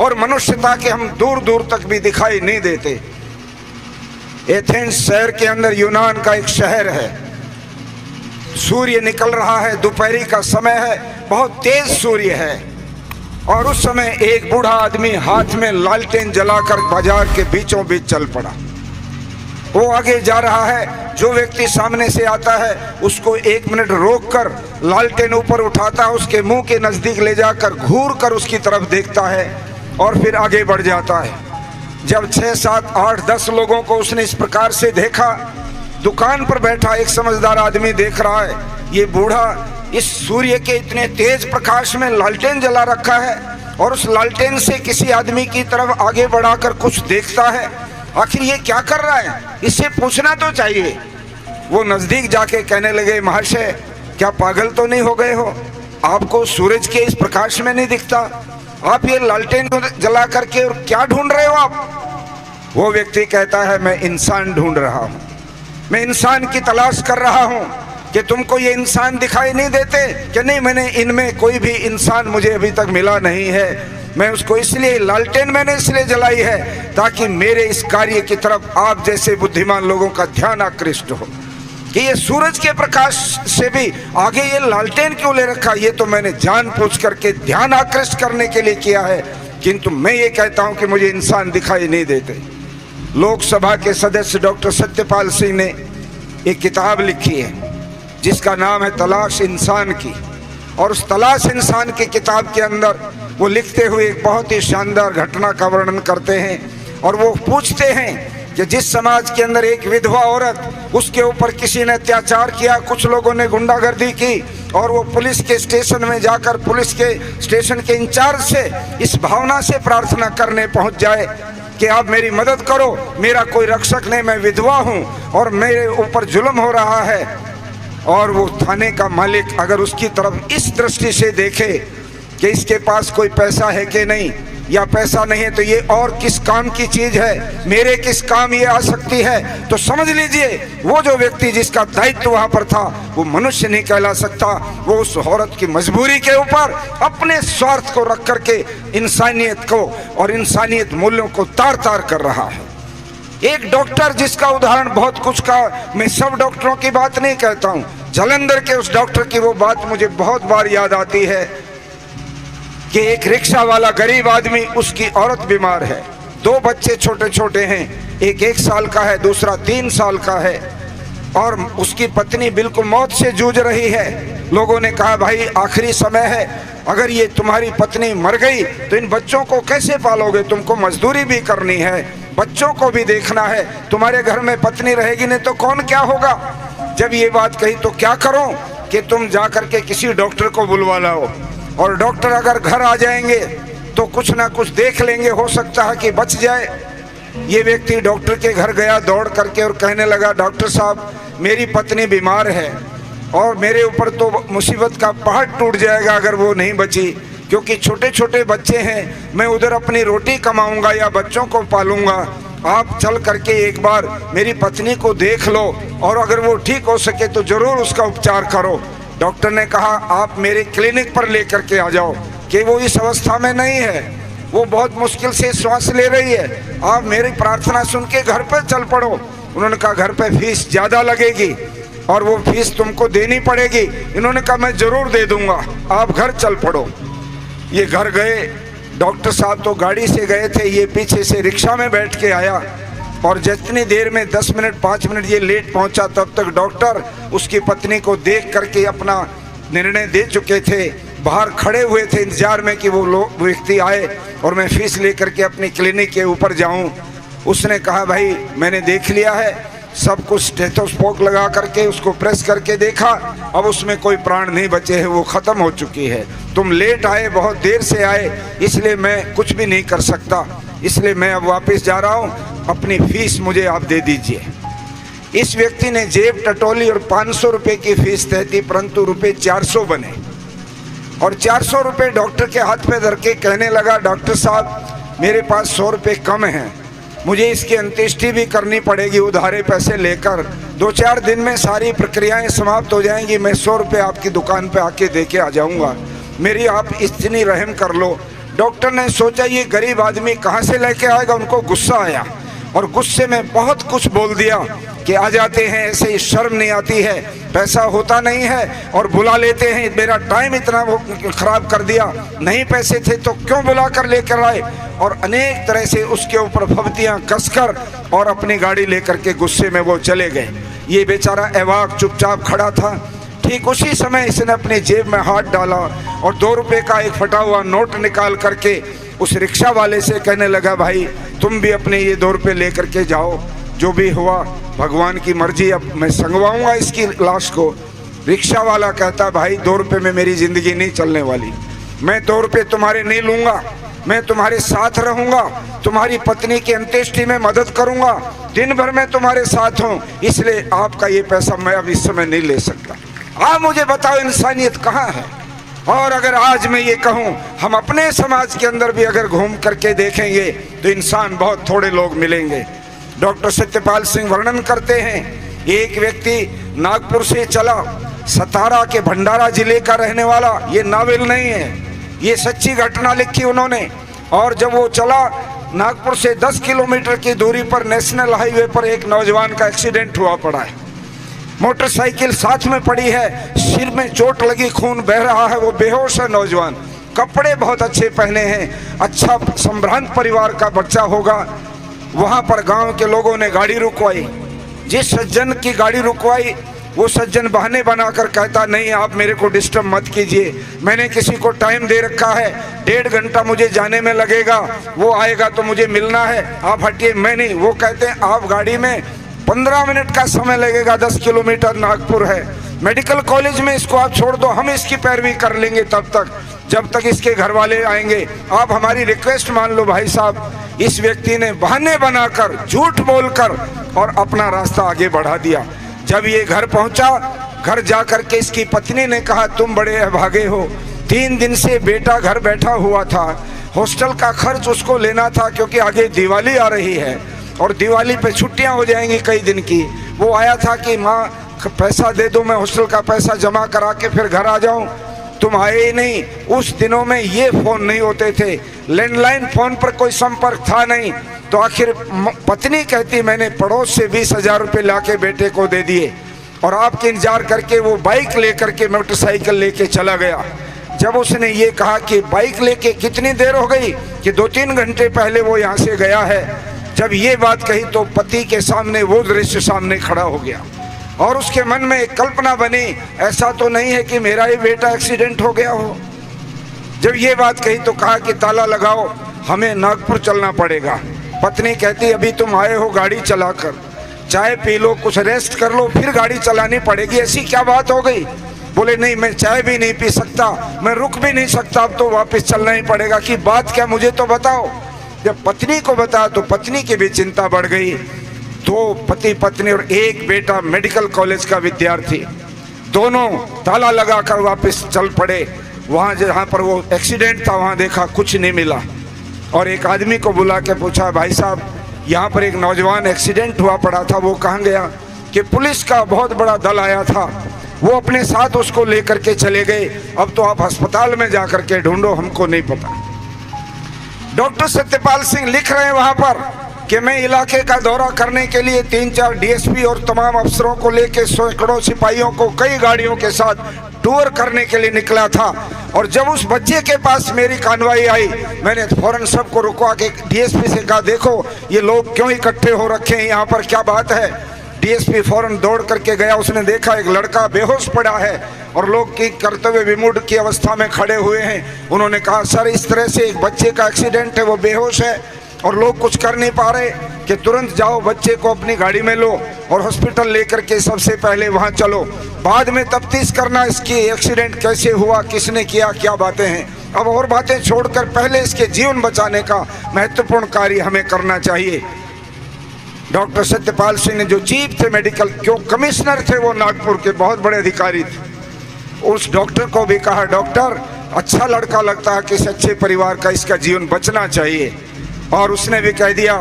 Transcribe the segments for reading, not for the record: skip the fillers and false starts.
और मनुष्यता के हम दूर दूर तक भी दिखाई नहीं देते। एथेंस शहर के अंदर यूनान का एक शहर है। सूर्य निकल रहा है, दोपहरी का समय है, बहुत तेज सूर्य है। और उस समय एक बूढ़ा आदमी हाथ में लालटेन जलाकर बाजार के बीचों बीच चल पड़ा। वो आगे जा रहा है, जो व्यक्ति सामने से आता है उसको 1 मिनट रोककर लालटेन ऊपर उठाता है, उसके मुंह के नजदीक ले जाकर घूर कर उसकी तरफ देखता है और फिर आगे बढ़ जाता है। जब 6, 7, 8, 10 लोगों को उसने इस प्रकार से देखा, दुकान पर बैठा एक समझदार आदमी देख रहा है ये बूढ़ा इस सूर्य के इतने तेज प्रकाश में लालटेन जला रखा है और उस लालटेन से किसी आदमी की तरफ आगे बढ़ाकर कुछ देखता है। आखिर ये क्या कर रहा है, इससे पूछना तो चाहिए। वो नजदीक जाके कहने लगे, महाशय क्या पागल तो नहीं हो गए हो? आपको सूरज के इस प्रकाश में नहीं दिखता? आप ये लालटेन जला करके और क्या ढूंढ रहे हो आप? वो व्यक्ति कहता है, मैं इंसान ढूंढ रहा हूँ, मैं इंसान की तलाश कर रहा हूँ। कि तुमको ये इंसान दिखाई नहीं देते? कि नहीं, मैंने इनमें कोई भी इंसान मुझे अभी तक मिला नहीं है। मैं उसको इसलिए लालटेन मैंने इसलिए जलाई है ताकि मेरे इस कार्य की तरफ आप जैसे बुद्धिमान लोगों का ध्यान आकृष्ट हो। कि ये सूरज के प्रकाश से भी आगे ये लालटेन क्यों ले रखा, ये तो मैंने जानबूझ करके ध्यान आकृष्ट करने के लिए किया है। किंतु मैं ये कहता हूं कि मुझे इंसान दिखाई नहीं देते। लोकसभा के सदस्य डॉक्टर सत्यपाल सिंह ने एक किताब लिखी है जिसका नाम है तलाश इंसान की। और उस तलाश इंसान की किताब के अंदर वो लिखते हुए एक बहुत ही शानदार घटना का वर्णन करते हैं। और वो पूछते हैं कि जिस समाज के अंदर एक विधवा औरत, उसके ऊपर किसी ने अत्याचार किया, कुछ लोगों ने गुंडागर्दी की और वो पुलिस के स्टेशन में जाकर पुलिस के स्टेशन के इंचार्ज से इस भावना से प्रार्थना करने पहुंच जाए कि आप मेरी मदद करो, मेरा कोई रक्षक नहीं, मैं विधवा हूँ और मेरे ऊपर जुल्म हो रहा है। और वो थाने का मालिक अगर उसकी तरफ इस दृष्टि से देखे कि इसके पास कोई पैसा है कि नहीं, या पैसा नहीं है तो ये और किस काम की चीज है, मेरे किस काम ये आ सकती है, तो समझ लीजिए वो जो व्यक्ति जिसका दायित्व वहां पर था वो मनुष्य नहीं कहला सकता। वो उस औरत की मजबूरी के ऊपर अपने स्वार्थ को रख करके इंसानियत को और इंसानियत मूल्यों को तार तार कर रहा है। एक डॉक्टर जिसका उदाहरण बहुत कुछ का, मैं सब डॉक्टरों की बात नहीं कहता हूं, जालंधर के उस डॉक्टर की वो बात मुझे बहुत बार याद आती है कि एक रिक्शा वाला गरीब आदमी, उसकी औरत बीमार है, 2 बच्चे छोटे छोटे हैं, एक 1 साल का है, दूसरा 3 साल का है और उसकी पत्नी बिल्कुल मौत से जूझ रही है। लोगों ने कहा, भाई आखिरी समय है, अगर ये तुम्हारी पत्नी मर गई तो इन बच्चों को कैसे पालोगे? तुमको मजदूरी भी करनी है, बच्चों को भी देखना है, तुम्हारे घर में पत्नी रहेगी नहीं तो कौन क्या होगा? जब ये बात कही तो क्या करो कि तुम जाकर के किसी डॉक्टर को बुलवा लाओ और डॉक्टर अगर घर आ जाएंगे तो कुछ ना कुछ देख लेंगे, हो सकता है कि बच जाए। ये व्यक्ति डॉक्टर के घर गया दौड़ करके और कहने लगा, डॉक्टर साहब मेरी पत्नी बीमार है और मेरे ऊपर तो मुसीबत का पहाड़ टूट जाएगा अगर वो नहीं बची, क्योंकि छोटे छोटे बच्चे हैं, मैं उधर अपनी रोटी कमाऊंगा या बच्चों को पालूंगा। आप चल करके एक बार मेरी पत्नी को देख लो और अगर वो ठीक हो सके तो जरूर उसका उपचार करो। डॉक्टर ने कहा, आप मेरे क्लिनिक पर लेकर के आ जाओ कि वो इस अवस्था में नहीं है, वो बहुत मुश्किल से श्वास ले रही है, आप मेरी प्रार्थना सुन के घर पर चल पड़ो। उन्होंने कहा, घर पे फीस ज़्यादा लगेगी और वो फीस तुमको देनी पड़ेगी। इन्होंने कहा, मैं जरूर दे दूंगा, आप घर चल पड़ो। ये घर गए, डॉक्टर साहब तो गाड़ी से गए थे, ये पीछे से रिक्शा में बैठ के आया और जितनी देर में 10 मिनट 5 मिनट ये लेट पहुंचा, तब तक डॉक्टर उसकी पत्नी को देख करके अपना निर्णय दे चुके थे, बाहर खड़े हुए थे इंतजार में कि वो लोग व्यक्ति आए और मैं फीस लेकर के अपनी क्लिनिक के ऊपर जाऊं। उसने कहा, भाई मैंने देख लिया है सब कुछ, स्टेथोस्कोप लगा करके उसको प्रेस करके देखा, अब उसमें कोई प्राण नहीं बचे हैं, वो ख़त्म हो चुकी है। तुम लेट आए, बहुत देर से आए, इसलिए मैं कुछ भी नहीं कर सकता, इसलिए मैं अब वापस जा रहा हूँ, अपनी फीस मुझे आप दे दीजिए। इस व्यक्ति ने जेब टटोली और 500 रुपये की फीस तय थी, परंतु रुपये 400 बने और 400 रुपये डॉक्टर के हाथ में धर के कहने लगा, डॉक्टर साहब मेरे पास 100 रुपये कम हैं, मुझे इसकी अंत्येष्टि भी करनी पड़ेगी उधारे पैसे लेकर, 2-4 दिन में सारी प्रक्रियाएं समाप्त हो जाएंगी, मैं 100 रुपये आपकी दुकान पे आके दे के आ जाऊँगा, मेरी आप इतनी रहम कर लो। डॉक्टर ने सोचा ये गरीब आदमी कहाँ से लेके आएगा, उनको गुस्सा आया और गुस्से में बहुत कुछ बोल दिया कि आ जाते हैं ऐसे ही, शर्म नहीं आती है, पैसा होता नहीं है और बुला लेते हैं, मेरा टाइम इतना वो खराब कर दिया, नहीं पैसे थे तो क्यों बुला कर लेकर आए। और अनेक तरह से उसके ऊपर फब्तियाँ कसकर और अपनी गाड़ी लेकर के गुस्से में वो चले गए। ये बेचारा अवाक चुपचाप खड़ा था। ठीक उसी समय इसने अपनी जेब में हाथ डाला और 2 रुपए का एक फटा हुआ नोट निकाल करके उस रिक्शा वाले से कहने लगा, भाई तुम भी अपने ये 2 रुपए लेकर के जाओ, जो भी हुआ भगवान की मर्जी, अब मैं संगवाऊंगा इसकी लाश को। रिक्शा वाला कहता, भाई 2 रुपए में मेरी जिंदगी नहीं चलने वाली, मैं 2 रुपए तुम्हारे नहीं लूंगा, मैं तुम्हारे साथ रहूंगा, तुम्हारी पत्नी की अंत्येष्टि में मदद करूंगा, दिन भर मैं तुम्हारे साथ हूं, इसलिए आपका ये पैसा मैं अब इस समय नहीं ले सकता। आप मुझे बताओ इंसानियत कहाँ है। और अगर आज मैं ये कहूँ, हम अपने समाज के अंदर भी अगर घूम करके देखेंगे तो इंसान बहुत थोड़े लोग मिलेंगे। डॉक्टर सत्यपाल सिंह वर्णन करते हैं, एक व्यक्ति नागपुर से चला, सतारा के भंडारा जिले का रहने वाला, ये नावल नहीं है, ये सच्ची घटना लिखी उन्होंने। और जब वो चला, नागपुर से 10 किलोमीटर की दूरी पर नेशनल हाईवे पर एक नौजवान का एक्सीडेंट हुआ पड़ा है। मोटरसाइकिल साथ में पड़ी है, सिर में चोट लगी, खून बह रहा है, वो बेहोश है नौजवान, कपड़े बहुत अच्छे पहने हैं, अच्छा संभ्रांत परिवार का बच्चा होगा। वहां पर गांव के लोगों ने गाड़ी रुकवाई। जिस सज्जन की गाड़ी रुकवाई वो सज्जन बहाने बनाकर कहता, नहीं आप मेरे को डिस्टर्ब मत कीजिए, मैंने किसी को टाइम दे रखा है, 1.5 घंटा मुझे जाने में लगेगा, वो आएगा तो मुझे मिलना है, आप हटिए। मैं नहीं। वो कहते हैं आप गाड़ी में 15 मिनट का समय लगेगा, 10 किलोमीटर नागपुर है, मेडिकल कॉलेज में इसको आप छोड़ दो, हम इसकी पैरवी कर लेंगे तब तक, जब तक इसके घर वाले आएंगे, आप हमारी रिक्वेस्ट मान लो। भाई साहब, इस व्यक्ति ने बहाने बनाकर, झूठ बोलकर और अपना रास्ता आगे बढ़ा दिया। जब ये घर पहुंचा, घर जाकर के इसकी पत्नी ने कहा, तुम बड़े अभागे हो, 3 दिन से बेटा घर बैठा हुआ था, हॉस्टल का खर्च उसको लेना था क्योंकि आगे दिवाली आ रही है और दिवाली पे छुट्टियां हो जाएंगी कई दिन की। वो आया था कि माँ पैसा दे दो, मैं हॉस्टल का पैसा जमा करा के फिर घर आ जाऊं, तुम आए ही नहीं। उस दिनों में ये फोन नहीं होते थे, लैंडलाइन फोन पर कोई संपर्क था नहीं, तो आखिर पत्नी कहती, मैंने पड़ोस से 20,000 रुपये लाके बेटे को दे दिए और आपके इंतजार करके वो बाइक लेकर के मोटरसाइकिल लेके चला गया। जब उसने ये कहा कि बाइक लेके कितनी देर हो गई, कि 2-3 घंटे पहले वो यहाँ से गया है, जब ये बात कही तो पति के सामने वो दृश्य सामने खड़ा हो गया और उसके मन में एक कल्पना बनी, ऐसा तो नहीं है कि मेरा ही बेटा एक्सीडेंट हो गया हो। जब ये बात कही तो कहा कि ताला लगाओ, हमें नागपुर चलना पड़ेगा। पत्नी कहती, अभी तुम आए हो गाड़ी चलाकर, चाय पी लो, कुछ रेस्ट कर लो, फिर गाड़ी चलानी पड़ेगी, ऐसी क्या बात हो गई। बोले, नहीं मैं चाय भी नहीं पी सकता, मैं रुक भी नहीं सकता, अब तो वापस चलना ही पड़ेगा। कि बात क्या, मुझे तो बताओ। जब पत्नी को बताया तो पत्नी की भी चिंता बढ़ गई। 2 पति पत्नी और एक बेटा मेडिकल कॉलेज का विद्यार्थी, दोनों ताला लगाकर वापस चल पड़े। वहाँ जहाँ पर वो एक्सीडेंट था वहाँ देखा कुछ नहीं मिला और एक आदमी को बुला के पूछा, भाई साहब यहाँ पर एक नौजवान एक्सीडेंट हुआ पड़ा था, वो कहाँ गया। कि पुलिस का बहुत बड़ा दल आया था, वो अपने साथ उसको लेकर के चले गए, अब तो आप अस्पताल में जा कर के ढूंढो, हमको नहीं पता। डॉक्टर सत्यपाल सिंह लिख रहे हैं वहाँ पर कि मैं इलाके का दौरा करने के लिए 3-4 डीएसपी और तमाम अफसरों को लेकर सैकड़ों सिपाहियों को कई गाड़ियों के साथ टूर करने के लिए निकला था। और जब उस बच्चे के पास मेरी कानवाई आई, मैंने फौरन सबको रुकवा के डीएसपी से कहा, देखो ये लोग क्यों इकट्ठे हो रखे हैं यहाँ पर, क्या बात है। डीएसपी फौरन दौड़ करके गया, उसने देखा एक लड़का बेहोश पड़ा है और लोग की कर्तव्य विमूढ़ की अवस्था में खड़े हुए हैं। उन्होंने कहा, सर इस तरह से एक बच्चे का एक्सीडेंट है, वो बेहोश है और लोग कुछ कर नहीं पा रहे, कि तुरंत जाओ बच्चे को अपनी गाड़ी में लो और हॉस्पिटल लेकर के सबसे पहले वहां चलो, बाद में तफ्तीश करना इसकी एक्सीडेंट कैसे हुआ, किसने किया, क्या बातें हैं। अब और बातें छोड़कर पहले इसके जीवन बचाने का महत्वपूर्ण कार्य हमें करना चाहिए। डॉक्टर सत्यपाल सिंह ने, जो चीफ थे मेडिकल, क्यों कमिश्नर थे वो नागपुर के, बहुत बड़े अधिकारी थे, उस डॉक्टर को भी कहा, डॉक्टर अच्छा लड़का लगता है, किसी अच्छे परिवार का, इसका जीवन बचना चाहिए। और उसने भी कह दिया,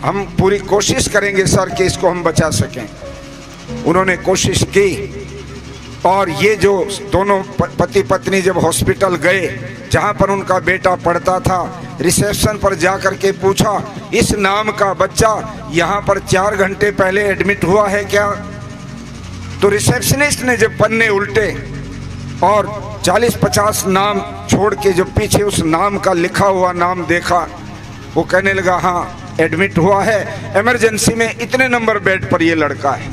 हम पूरी कोशिश करेंगे सर कि इसको हम बचा सकें। उन्होंने कोशिश की और ये जो दोनों पति पत्नी जब हॉस्पिटल गए जहाँ पर उनका बेटा पढ़ता था, रिसेप्शन पर जाकर के पूछा, इस नाम का बच्चा यहाँ पर 4 घंटे पहले एडमिट हुआ है क्या? तो रिसेप्शनिस्ट ने जब पन्ने उल्टे और 40-50 नाम छोड़ के जो पीछे उस नाम का लिखा हुआ नाम देखा, वो कहने लगा, हाँ एडमिट हुआ है, इमरजेंसी में इतने नंबर बेड पर ये लड़का है।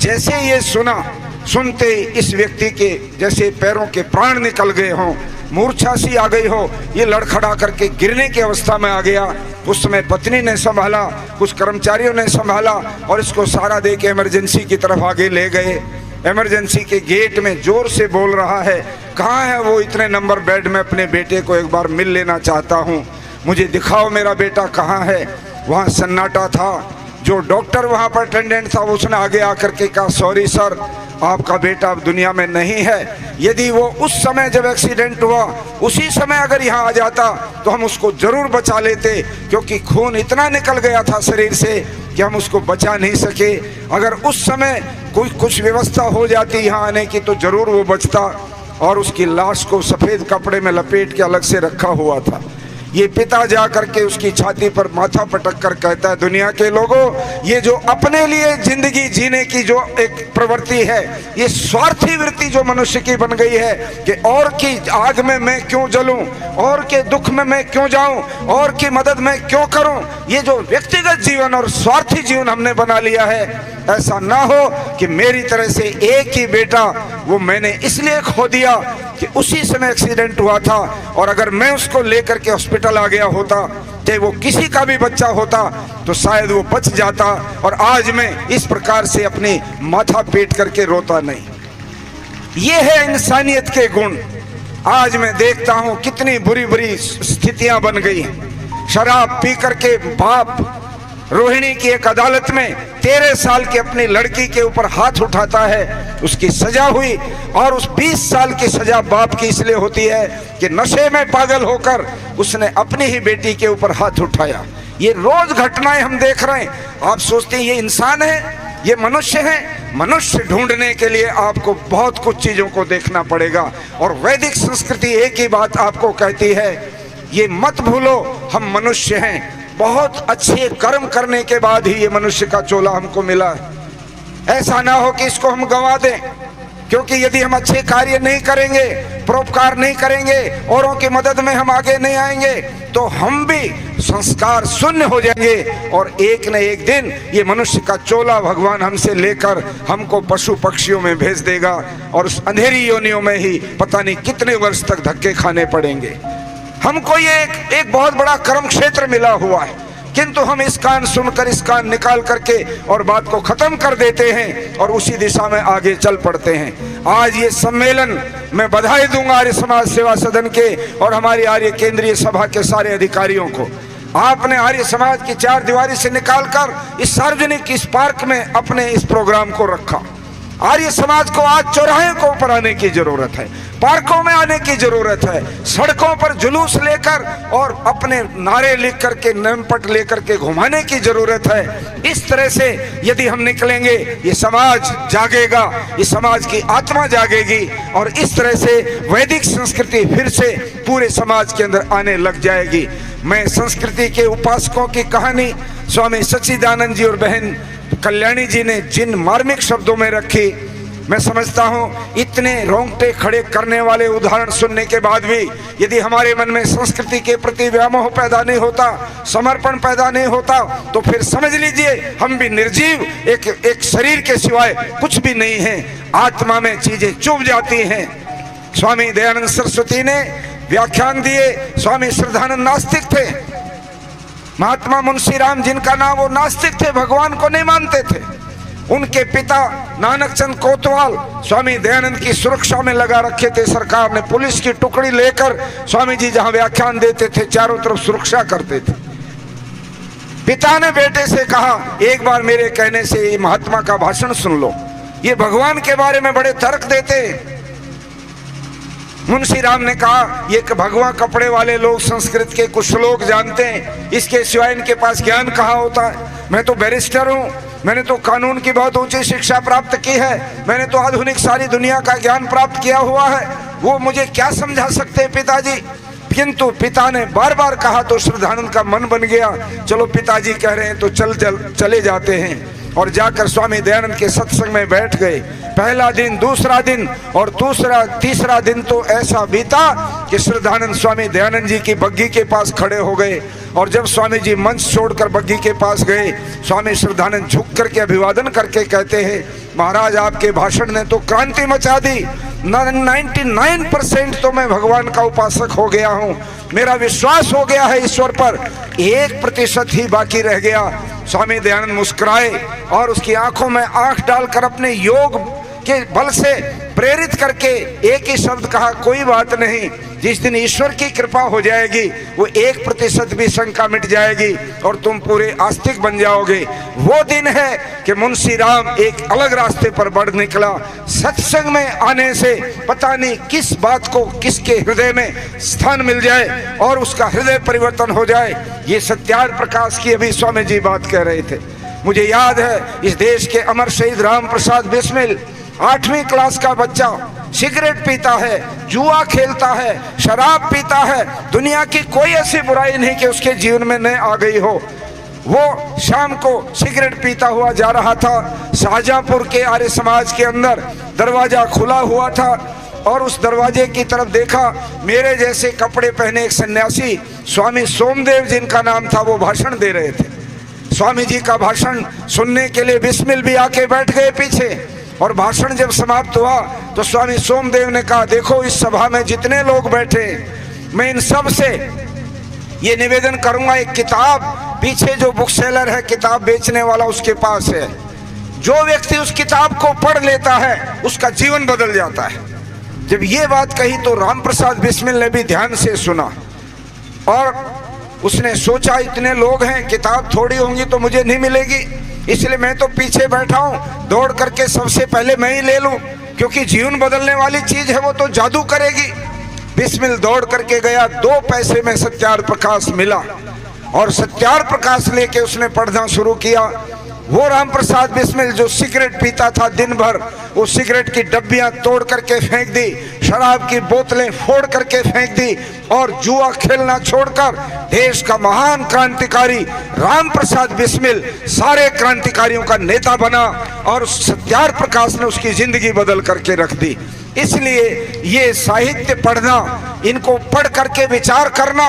जैसे ये सुना, सुनते ही इस व्यक्ति के जैसे पैरों के प्राण निकल गए हों, मूर्छा सी आ गई हो, ये लड़खड़ा करके गिरने की अवस्था में आ गया। उस समय पत्नी ने संभाला, कुछ कर्मचारियों ने संभाला और इसको सहारा दे के इमरजेंसी की तरफ आगे ले गए। इमरजेंसी के गेट में जोर से बोल रहा है, कहाँ है वो इतने नंबर बेड में, अपने बेटे को एक बार मिल लेना चाहता हूँ, मुझे दिखाओ मेरा बेटा कहाँ है। वहाँ सन्नाटा था। जो डॉक्टर वहाँ पर अटेंडेंट था उसने आगे आकर के कहा, सॉरी सर, आपका बेटा अब दुनिया में नहीं है। यदि वो उस समय जब एक्सीडेंट हुआ उसी समय अगर यहाँ आ जाता तो हम उसको जरूर बचा लेते, क्योंकि खून इतना निकल गया था शरीर से कि हम उसको बचा नहीं सके। अगर उस समय कोई कुछ व्यवस्था हो जाती यहाँ आने की तो जरूर वो बचता। और उसकी लाश को सफ़ेद कपड़े में लपेट के अलग से रखा हुआ था। ये पिता जा करके उसकी छाती पर माथा पटक कर कहता है, दुनिया के लोगों, ये जो अपने लिए जिंदगी जीने की जो एक प्रवृत्ति है, ये स्वार्थी वृत्ति जो मनुष्य की बन गई है कि और की आग में मैं क्यों जलूं, और के दुख में मैं क्यों जाऊं, और की मदद मैं क्यों करूं, ये जो व्यक्तिगत जीवन और स्वार्थी जीवन हमने बना लिया है, ऐसा ना हो कि मेरी तरह से एक ही बेटा वो मैंने इसलिए खो दिया कि उसी समय एक्सीडेंट हुआ था, और अगर मैं उसको लेकर के हॉस्पिटल आ गया होता, चाहे वो किसी का भी बच्चा होता, तो शायद वो बच जाता और आज मैं इस प्रकार से अपनी माथा पेट करके रोता नहीं। ये है इंसानियत के गुण। आज मैं देखता हूं कितनी बुरी बुरी स्थितियां बन गई हैं। शराब पी करके बाप रोहिणी की एक अदालत में 13 साल की अपनी लड़की के ऊपर हाथ उठाता है, उसकी सजा हुई, और उस 20 साल की सजा बाप की इसलिए होती है कि नशे में पागल होकर उसने अपनी ही बेटी के ऊपर हाथ उठाया। ये रोज घटनाएं हम देख रहे हैं। आप सोचते हैं ये इंसान है, ये मनुष्य है? मनुष्य ढूंढने के लिए आपको बहुत कुछ चीजों को देखना पड़ेगा। और वैदिक संस्कृति एक ही बात आपको कहती है, ये मत भूलो हम मनुष्य हैं, बहुत अच्छे कर्म करने के बाद ही ये मनुष्य का चोला हमको मिला है। ऐसा ना हो कि इसको हम गंवा दें, क्योंकि यदि हम अच्छे कार्य नहीं करेंगे, परोपकार नहीं करेंगे, औरों की मदद में हम आगे नहीं आएंगे, तो हम भी संस्कार शून्य हो जाएंगे और एक न एक दिन ये मनुष्य का चोला भगवान हमसे लेकर हमको पशु पक्षियों में भेज देगा और उस अंधेरी योनियों में ही पता नहीं कितने वर्ष तक धक्के खाने पड़ेंगे। हमको ये एक बहुत बड़ा कर्म क्षेत्र मिला हुआ है, किंतु हम इस कान सुनकर इस कान निकाल करके और बात को खत्म कर देते हैं और उसी दिशा में आगे चल पड़ते हैं। आज ये सम्मेलन मैं बधाई दूंगा आर्य समाज सेवा सदन के और हमारी आर्य केंद्रीय सभा के सारे अधिकारियों को। आपने आर्य समाज की 4 दीवारी से निकालकर इस सार्वजनिक इस पार्क में अपने इस प्रोग्राम को रखा। आर्य समाज को आज चौराहे को ऊपर आने की जरूरत है, पार्कों में आने की जरूरत है, सड़कों पर जुलूस लेकर और अपने नारे लिख करके नेमपट लेकर के घुमाने की जरूरत है। इस तरह से यदि हम निकलेंगे ये समाज जागेगा, इस समाज की आत्मा जागेगी और इस तरह से वैदिक संस्कृति फिर से पूरे समाज के अंदर आने लग जाएगी। मैं संस्कृति के उपासकों की कहानी स्वामी सच्चिदानंद जी और बहन कल्याणी जी ने जिन मार्मिक शब्दों में रखी, मैं समझता हूँ इतने रोंगटे खड़े करने वाले उदाहरण सुनने के बाद भी यदि हमारे मन में संस्कृति के प्रति व्यामोह पैदा नहीं होता, समर्पण पैदा नहीं होता, तो फिर समझ लीजिए हम भी निर्जीव एक शरीर के सिवाय कुछ भी नहीं है। आत्मा में चीजें चुभ जाती हैं। स्वामी दयानंद सरस्वती ने व्याख्यान दिए। स्वामी श्रद्धानंद नास्तिक थे। महात्मा मुंशी राम जिनका नाम, वो नास्तिक थे, भगवान को नहीं मानते थे। उनके पिता नानक चंद कोतवाल स्वामी दयानंद की सुरक्षा में लगा रखे थे। सरकार ने पुलिस की टुकड़ी लेकर स्वामी जी जहां व्याख्यान देते थे चारों तरफ सुरक्षा करते थे। पिता ने बेटे से कहा, एक बार मेरे कहने से ये महात्मा का भाषण सुन लो, ये भगवान के बारे में बड़े तर्क देते। मुंशी राम ने कहा, ये भगवा कपड़े वाले लोग संस्कृत के कुछ लोग जानते हैं, इसके सिवाय इनके पास ज्ञान कहाँ होता है। मैं तो बैरिस्टर हूँ, मैंने तो कानून की बहुत ऊंची शिक्षा प्राप्त की है, मैंने तो आधुनिक सारी दुनिया का ज्ञान प्राप्त किया हुआ है, वो मुझे क्या समझा सकते हैं पिताजी। किंतु पिता ने बार बार कहा तो श्रद्धानंद का मन बन गया, चलो पिताजी कह रहे हैं तो चले जाते हैं। और जाकर स्वामी दयानंद के सत्संग में बैठ गए। पहला दिन, दूसरा दिन और तीसरा दिन तो ऐसा बीता कि श्रद्धानंद स्वामी दयानंद जी की बग्गी के पास खड़े हो गए। और जब स्वामी जी मंच छोड़कर बग्गी के पास गए, स्वामी श्रद्धानंद झुक करके अभिवादन करके कहते हैं, महाराज आपके भाषण ने तो क्रांति मचा दी। 99% तो मैं भगवान का उपासक हो गया हूँ, मेरा विश्वास हो गया है ईश्वर पर, 1% ही बाकी रह गया। स्वामी दयानंद मुस्कुराए और उसकी आंखों में आंख डालकर अपने योग के बल से प्रेरित करके एक ही शब्द कहा, कोई बात नहीं, जिस दिन ईश्वर की कृपा हो जाएगी वो 1% भी शंका मिट जाएगी और तुम पूरे आस्तिक बन जाओगे। वो दिन है कि मुंशी राम एक अलग रास्ते पर बढ़ निकला। सत्संग में आने से पता नहीं किस बात को किसके हृदय में स्थान मिल जाए और उसका हृदय परिवर्तन हो जाए। ये सत्यार्थ प्रकाश की अभी स्वामी जी बात कह रहे थे। मुझे याद है इस देश के अमर शहीद राम प्रसाद बिस्मिल, 8वीं क्लास का बच्चा, सिगरेट पीता है, जुआ खेलता है, शराब पीता है, दुनिया की कोई ऐसी बुराई नहीं कि उसके जीवन में न आ गई हो। वो शाम को सिगरेट पीता हुआ जा रहा था, शाहजहांपुर के आर्य समाज के अंदर दरवाजा खुला हुआ था और उस दरवाजे की तरफ देखा, मेरे जैसे कपड़े पहने एक सन्यासी, स्वामी सोमदेव जिनका नाम था, वो भाषण दे रहे थे। स्वामी जी का भाषण सुनने के लिए बिस्मिल भी आके बैठ गए पीछे। और भाषण जब समाप्त हुआ तो स्वामी सोमदेव ने कहा, देखो इस सभा में जितने लोग बैठे, मैं इन सब से ये निवेदन करूंगा, एक किताब पीछे जो बुक सेलर है, किताब बेचने वाला, उसके पास है, जो व्यक्ति उस किताब को पढ़ लेता है उसका जीवन बदल जाता है। जब ये बात कही तो राम प्रसाद बिस्मिल ने भी ध्यान से सुना और उसने सोचा, इतने लोग हैं, किताब थोड़ी होंगी तो मुझे नहीं मिलेगी, इसलिए मैं तो पीछे बैठा हूँ, दौड़ करके सबसे पहले मैं ही ले लूं, क्योंकि जीवन बदलने वाली चीज है, वो तो जादू करेगी। बिस्मिल दौड़ करके गया, 2 पैसे में सत्यार्थ प्रकाश मिला और सत्यार्थ प्रकाश लेके उसने पढ़ना शुरू किया। वो राम प्रसाद बिस्मिल जो सिगरेट पीता था दिन भर, वो सिगरेट की डब्बियां तोड़ करके फेंक दी, शराब की बोतलें फोड़ करके फेंक दी और जुआ खेलना छोड़कर देश का महान क्रांतिकारी राम प्रसाद बिस्मिल सारे क्रांतिकारियों का नेता बना और सत्यार्थ प्रकाश ने उसकी जिंदगी बदल करके रख दी। इसलिए ये साहित्य पढ़ना, इनको पढ़ करके विचार करना,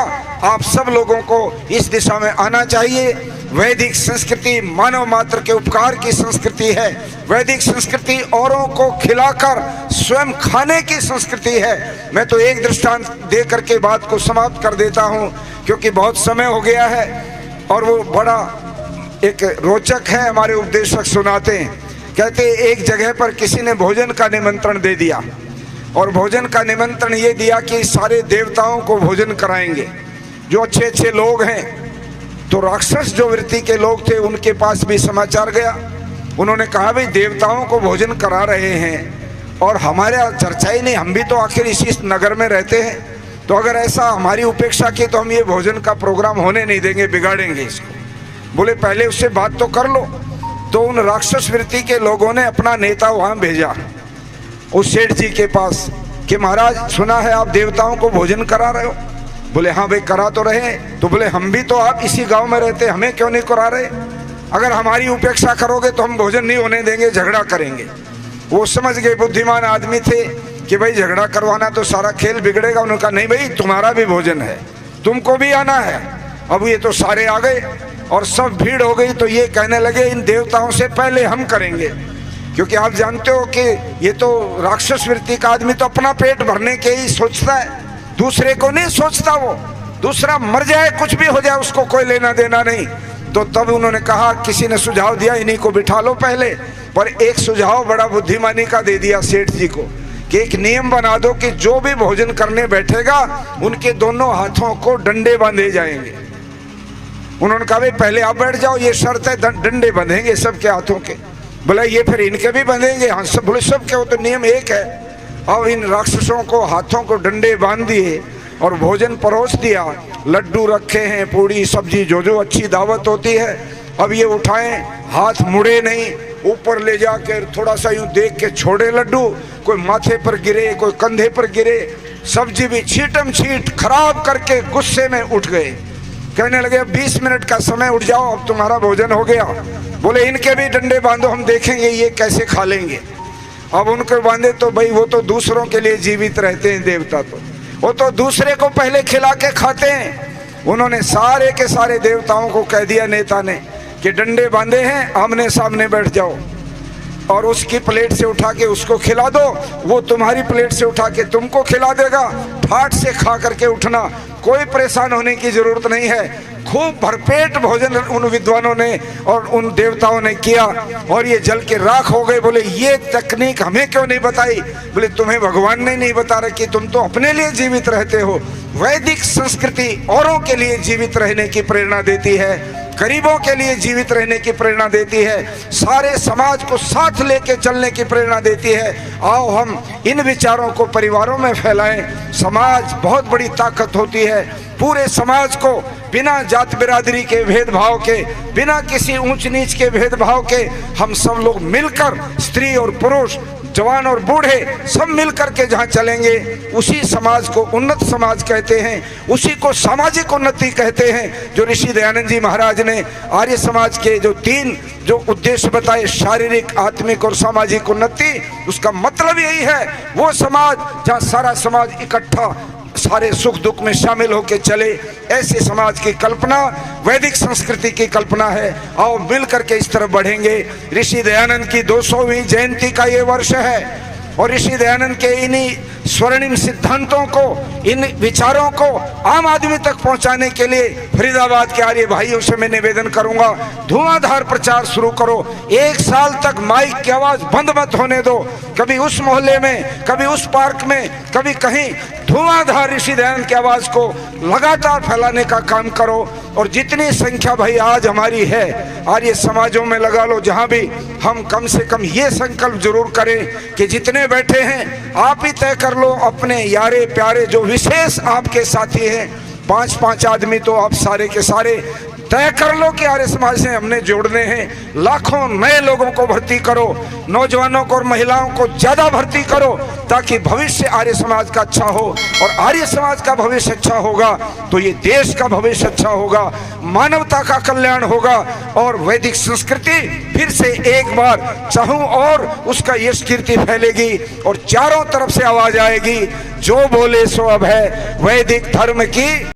आप सब लोगों को इस दिशा में आना चाहिए। वैदिक संस्कृति मानव मात्र के उपकार की संस्कृति है। वैदिक संस्कृति औरों को खिलाकर स्वयं खाने की संस्कृति है। मैं तो एक दृष्टांत दे करके बात को समाप्त कर देता हूँ, क्योंकि बहुत समय हो गया है और वो बड़ा एक रोचक है। हमारे उपदेशक सुनाते हैं, कहते एक जगह पर किसी ने भोजन का निमंत्रण दे दिया और भोजन का निमंत्रण ये दिया कि सारे देवताओं को भोजन कराएंगे, जो अच्छे अच्छे लोग हैं। तो राक्षस जो वृत्ति के लोग थे उनके पास भी समाचार गया। उन्होंने कहा, भाई देवताओं को भोजन करा रहे हैं और हमारा चर्चा ही नहीं, हम भी तो आखिर इसी नगर में रहते हैं, तो अगर ऐसा हमारी उपेक्षा की तो हम ये भोजन का प्रोग्राम होने नहीं देंगे, बिगाड़ेंगे इसको। बोले पहले उससे बात तो कर लो। तो उन राक्षस वृत्ति के लोगों ने अपना नेता वहाँ भेजा उस सेठ जी के पास कि महाराज सुना है आप देवताओं को भोजन करा रहे हो। बोले हाँ भाई करा तो रहे। तो बोले हम भी तो आप इसी गांव में रहते, हमें क्यों नहीं करा रहे? अगर हमारी उपेक्षा करोगे तो हम भोजन नहीं होने देंगे, झगड़ा करेंगे। वो समझ गए, बुद्धिमान आदमी थे कि भाई झगड़ा करवाना तो सारा खेल बिगड़ेगा। उन्होंने कहा नहीं भाई तुम्हारा भी भोजन है, तुमको भी आना है। अब ये तो सारे आ गए और सब भीड़ हो गई। तो ये कहने लगे इन देवताओं से पहले हम करेंगे, क्योंकि आप जानते हो कि ये तो राक्षस वृत्ति का आदमी तो अपना पेट भरने के ही सोचता है, दूसरे को नहीं सोचता। वो दूसरा मर जाए कुछ भी हो जाए उसको कोई लेना देना नहीं। तो तब उन्होंने कहा, किसी ने सुझाव दिया इन्हीं को बिठा लो पहले। पर एक सुझाव बड़ा बुद्धिमानी का दे दिया सेठ जी को कि एक नियम बना दो कि जो भी भोजन करने बैठेगा उनके दोनों हाथों को डंडे बांधे जाएंगे। उन्होंने कहा भाई पहले आप बैठ जाओ, ये शर्त है, डंडे बंधेंगे सबके हाथों के। बोला ये फिर इनके भी बंधेंगे? हाँ सब। बोले सबके, वो तो नियम एक है। अब इन राक्षसों को हाथों को डंडे बांध दिए और भोजन परोस दिया। लड्डू रखे हैं, पूड़ी सब्जी, जो जो अच्छी दावत होती है, अब ये उठाएं, हाथ मुड़े नहीं, ऊपर ले जाकर थोड़ा सा यूं देख के छोड़े लड्डू, कोई माथे पर गिरे, कोई कंधे पर गिरे। सब्जी भी छीटम छीट खराब करके गुस्से में उठ गए। कहने लगे 20 मिनट का समय, उठ जाओ, अब तुम्हारा भोजन हो गया। बोले इनके भी डंडे बांधो, हम देखेंगे ये कैसे खा लेंगे। अब उनके बांधे तो भाई वो तो दूसरों के लिए जीवित रहते हैं देवता, तो वो तो दूसरे को पहले खिला के खाते हैं। उन्होंने सारे के सारे देवताओं को कह दिया नेता ने कि डंडे बांधे हैं, आमने सामने बैठ जाओ और उसकी प्लेट से उठा के उसको खिला दो, वो तुम्हारी प्लेट से उठा के तुमको खिला देगा। ठाट से खा करके उठना, कोई परेशान होने की जरूरत नहीं है। खूब भरपेट भोजन उन विद्वानों ने और उन देवताओं ने किया और ये जल के राख हो गए। बोले ये तकनीक हमें क्यों नहीं बताई? बोले तुम्हें भगवान ने नहीं बता रखी, तुम तो अपने लिए जीवित रहते हो। वैदिक संस्कृति औरों के लिए जीवित रहने की प्रेरणा देती है, गरीबों के लिए जीवित रहने की प्रेरणा देती है, सारे समाज को साथ लेके चलने की प्रेरणा देती है। आओ हम इन विचारों को परिवारों में फैलाएं। समाज बहुत बड़ी ताकत होती है। पूरे समाज को बिना जात बिरादरी के भेदभाव के, बिना किसी ऊंच नीच के भेदभाव के, हम सब लोग मिलकर, स्त्री और पुरुष, जवान और बूढ़े, सब मिलकर के जहाँ चलेंगे उसी समाज को उन्नत समाज कहते हैं, उसी को सामाजिक उन्नति कहते हैं। जो ऋषि दयानंद जी महाराज ने आर्य समाज के जो 3 उद्देश्य बताए, शारीरिक, आत्मिक और सामाजिक उन्नति, उसका मतलब यही है वो समाज जहाँ सारा समाज इकट्ठा सारे सुख दुख में शामिल होकर चले। ऐसे समाज की कल्पना वैदिक संस्कृति की कल्पना है। आओ मिल करके इस तरफ बढ़ेंगे। ऋषि दयानंद की 200वीं जयंती का ये वर्ष है और ऋषि दयानंद के इन्हीं स्वर्णिम सिद्धांतों को, इन विचारों को आम आदमी तक पहुंचाने के लिए फरीदाबाद के आर्य भाइयों से मैं निवेदन करूंगा, धुआंधार प्रचार शुरू करो। 1 साल तक माइक की आवाज बंद मत होने दो। कभी उस मोहल्ले में, कभी उस पार्क में, कभी कहीं धुआंधार ऋषि दयानंद की आवाज को लगातार फैलाने का काम करो। और जितनी संख्या भाई आज हमारी है आर्य समाजों में लगा लो, जहां भी हम कम से कम ये संकल्प जरूर करें कि जितने बैठे हैं आप ही तय कर लो, अपने यारे प्यारे जो विशेष आपके साथी हैं, 5-5 आदमी तो आप सारे के सारे तय कर लो कि आर्य समाज से हमने जोड़ने हैं। लाखों नए लोगों को भर्ती करो, नौजवानों को और महिलाओं को ज्यादा भर्ती करो, ताकि भविष्य आर्य समाज का अच्छा हो। और आर्य समाज का भविष्य अच्छा होगा तो ये देश का भविष्य अच्छा होगा, मानवता का कल्याण होगा और वैदिक संस्कृति फिर से एक बार चाहूं और उसका यश कीर्ति फैलेगी और चारों तरफ से आवाज आएगी, जो बोले सो अब है वैदिक धर्म की।